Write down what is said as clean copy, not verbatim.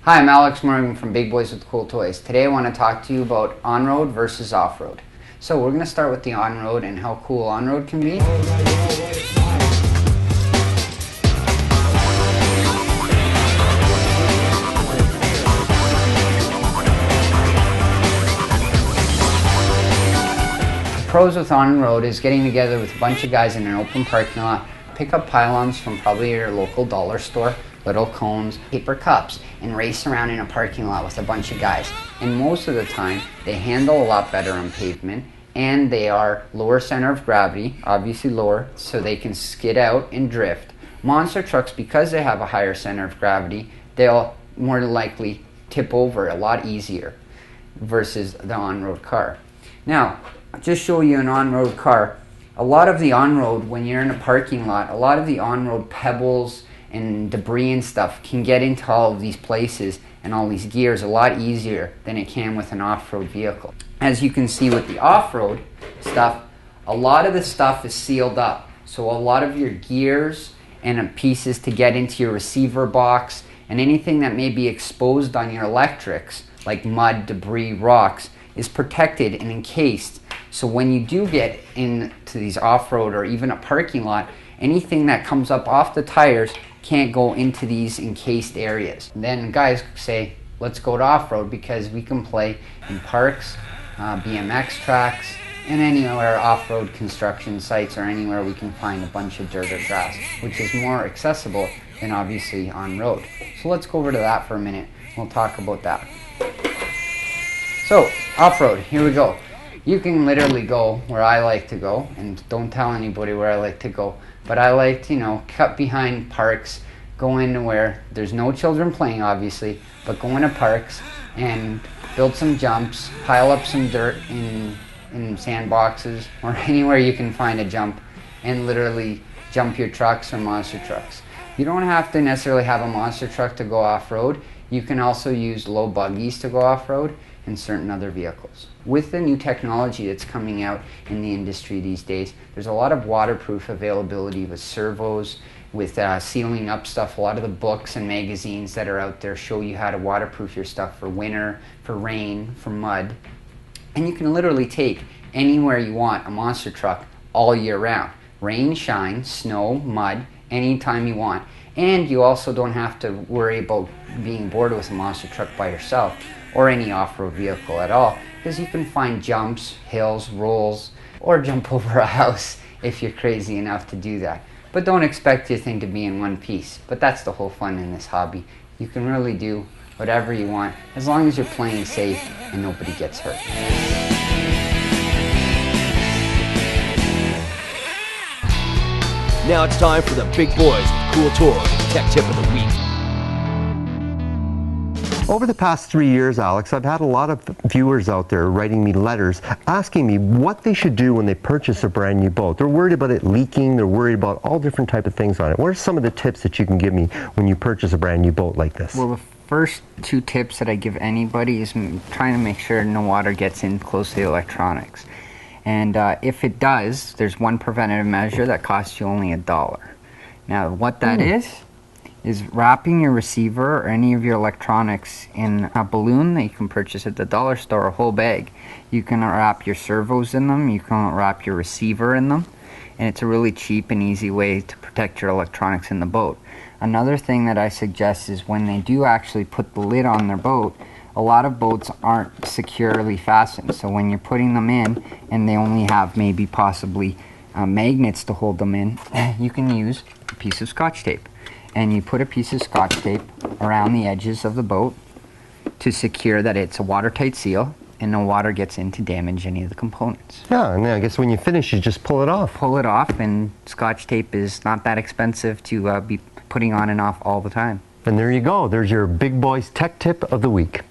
Hi, I'm Alex Morgan from Big Boys with Cool Toys. Today I want to talk to you about on-road versus off-road. So we're going to start with the on-road and how cool on-road can be. The pros with on-road is getting together with a bunch of guys in an open parking lot, pick up pylons from probably your local dollar store, little cones, paper cups, and race around in a parking lot with a bunch of guys. And most of the time, they handle a lot better on pavement, and they are lower center of gravity, obviously lower, so they can skid out and drift. Monster trucks, because they have a higher center of gravity, they'll more likely tip over a lot easier versus the on-road car. Now, I'll just show you an on-road car. A lot of the on-road, when you're in a parking lot, a lot of the on-road pebbles and debris and stuff can get into all of these places and all these gears a lot easier than it can with an off-road vehicle. As you can see with the off-road stuff, a lot of the stuff is sealed up. So a lot of your gears and pieces to get into your receiver box and anything that may be exposed on your electrics, like mud, debris, rocks, is protected and encased. So when you do get into these off-road or even a parking lot, anything that comes up off the tires can't go into these encased areas. Then guys say, let's go to off-road because we can play in parks, BMX tracks, and anywhere off-road construction sites or anywhere we can find a bunch of dirt or grass, which is more accessible than obviously on-road. So let's go over to that for a minute. We'll talk about that. So, off-road, here we go. You can literally go where I like to go, and don't tell anybody where I like to go, but I like to, cut behind parks, go into where there's no children playing, obviously, but go into parks and build some jumps, pile up some dirt in sandboxes or anywhere you can find a jump, and literally jump your trucks or monster trucks. You don't have to necessarily have a monster truck to go off-road. You can also use low buggies to go off-road and certain other vehicles. With the new technology that's coming out in the industry these days, there's a lot of waterproof availability with servos, with sealing up stuff. A lot of the books and magazines that are out there show you how to waterproof your stuff for winter, for rain, for mud. And you can literally take anywhere you want a monster truck all year round. Rain, shine, snow, mud, anytime you want. And you also don't have to worry about being bored with a monster truck by yourself or any off-road vehicle at all, because you can find jumps, hills, rolls, or jump over a house if you're crazy enough to do that. But don't expect your thing to be in one piece. But that's the whole fun in this hobby. You can really do whatever you want as long as you're playing safe and nobody gets hurt. Now it's time for the Big Boys with Cool Toys Tech Tip of the Week. Over the past 3 years, Alex, I've had a lot of viewers out there writing me letters asking me what they should do when they purchase a brand new boat. They're worried about it leaking, they're worried about all different type of things on it. What are some of the tips that you can give me when you purchase a brand new boat like this? Well, the first two tips that I give anybody is trying to make sure no water gets in close to the electronics. And if it does, there's one preventative measure that costs you only $1. Now, what that is wrapping your receiver or any of your electronics in a balloon that you can purchase at the dollar store, a whole bag. You can wrap your servos in them, you can wrap your receiver in them, and it's a really cheap and easy way to protect your electronics in the boat. Another thing that I suggest is when they do actually put the lid on their boat, a lot of boats aren't securely fastened, so when you're putting them in and they only have maybe possibly magnets to hold them in, you can use a piece of Scotch tape. And you put a piece of Scotch tape around the edges of the boat to secure that it's a watertight seal and no water gets in to damage any of the components. Yeah, and then I guess when you finish, you just pull it off. Pull it off, and Scotch tape is not that expensive to be putting on and off all the time. And there you go. There's your Big Boys Tech Tip of the Week.